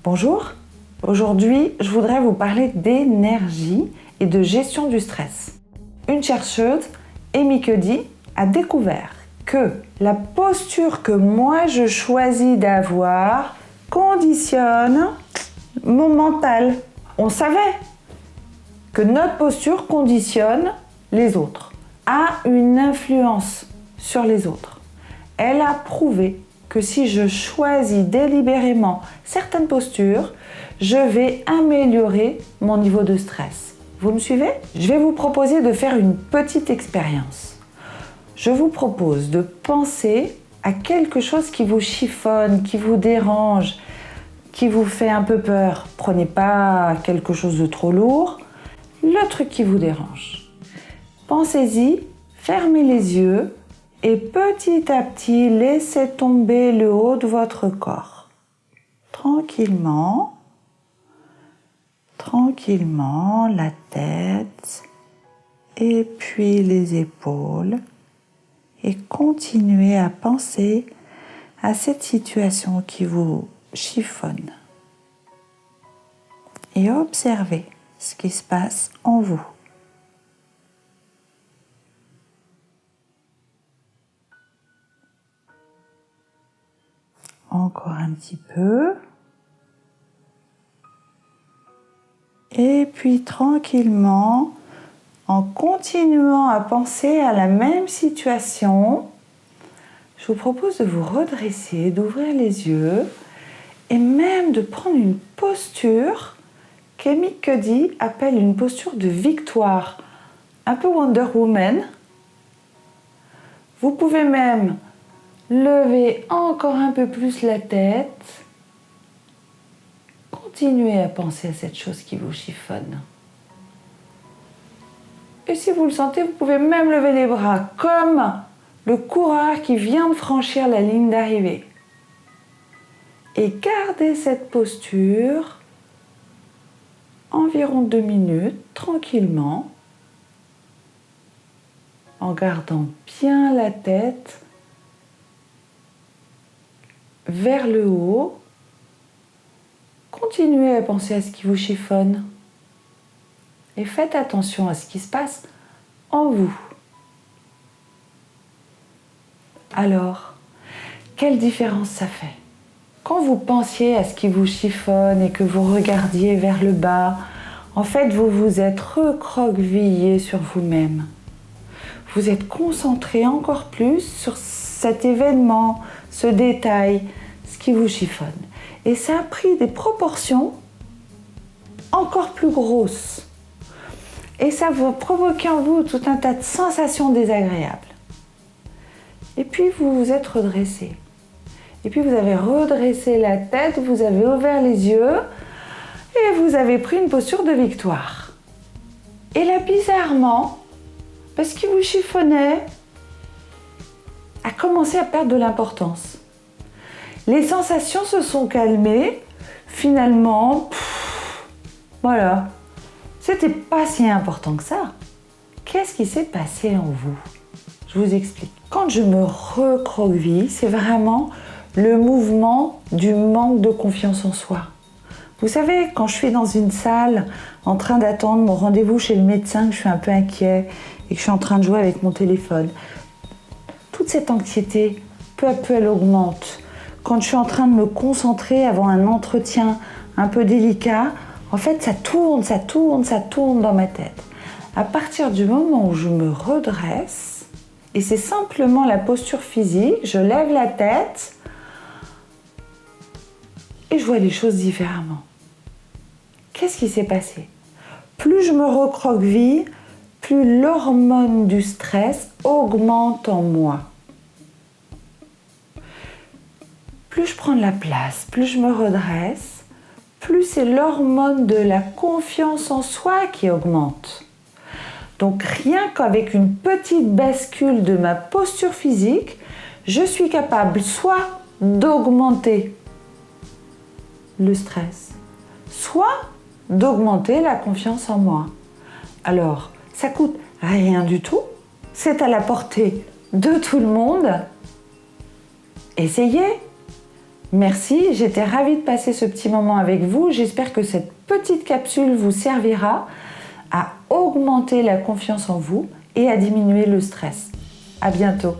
Bonjour, aujourd'hui je voudrais vous parler d'énergie et de gestion du stress. Une chercheuse, Amy Cuddy, a découvert que la posture que moi je choisis d'avoir conditionne mon mental. On savait que notre posture conditionne les autres, a une influence sur les autres. Elle a prouvé que si je choisis délibérément certaines postures, je vais améliorer mon niveau de stress. Vous me suivez? Je vais vous proposer de faire une petite expérience. Je vous propose de penser à quelque chose qui vous chiffonne, qui vous dérange, qui vous fait un peu peur. Prenez pas quelque chose de trop lourd, le truc qui vous dérange. Pensez-y, fermez les yeux et petit à petit, laissez tomber le haut de votre corps. Tranquillement, la tête et puis les épaules. Et continuez à penser à cette situation qui vous chiffonne. Et observez ce qui se passe en vous. Encore un petit peu. Et puis tranquillement, en continuant à penser à la même situation, je vous propose de vous redresser, d'ouvrir les yeux et même de prendre une posture qu'Amy Cuddy appelle une posture de victoire, un peu Wonder Woman. Vous pouvez même lever encore un peu plus la tête. Continuez à penser à cette chose qui vous chiffonne. Et si vous le sentez, vous pouvez même lever les bras, comme le coureur qui vient de franchir la ligne d'arrivée. Et gardez cette posture environ 2 minutes, tranquillement, en gardant bien la tête vers le haut. Continuez à penser à ce qui vous chiffonne et faites attention à ce qui se passe en vous. Alors, quelle différence ça fait? Quand vous pensiez à ce qui vous chiffonne et que vous regardiez vers le bas, en fait, vous vous êtes recroquevillé sur vous-même. Vous êtes concentré encore plus sur cet événement, ce détail, ce qui vous chiffonne. Et ça a pris des proportions encore plus grosses. Et ça va provoquer en vous tout un tas de sensations désagréables. Et puis vous vous êtes redressé. Et puis vous avez redressé la tête, vous avez ouvert les yeux et vous avez pris une posture de victoire. Et là, bizarrement, parce qu'il vous chiffonnait, a commencé à perdre de l'importance. Les sensations se sont calmées. Finalement, voilà, c'était pas si important que ça. Qu'est-ce qui s'est passé en vous? Je vous explique. Quand je me recroqueville, c'est vraiment le mouvement du manque de confiance en soi. Vous savez, quand je suis dans une salle en train d'attendre mon rendez-vous chez le médecin, que je suis un peu inquiet et que je suis en train de jouer avec mon téléphone, toute cette anxiété, peu à peu, elle augmente. Quand je suis en train de me concentrer avant un entretien un peu délicat, en fait, ça tourne dans ma tête. À partir du moment où je me redresse, et c'est simplement la posture physique, je lève la tête et je vois les choses différemment. Qu'est-ce qui s'est passé? Plus je me recroqueville, plus l'hormone du stress augmente en moi. Plus je prends de la place, plus je me redresse, plus c'est l'hormone de la confiance en soi qui augmente. Donc rien qu'avec une petite bascule de ma posture physique, je suis capable soit d'augmenter le stress, soit d'augmenter la confiance en moi. Alors, ça coûte rien du tout, c'est à la portée de tout le monde. Essayez. Merci, j'étais ravie de passer ce petit moment avec vous. J'espère que cette petite capsule vous servira à augmenter la confiance en vous et à diminuer le stress. À bientôt.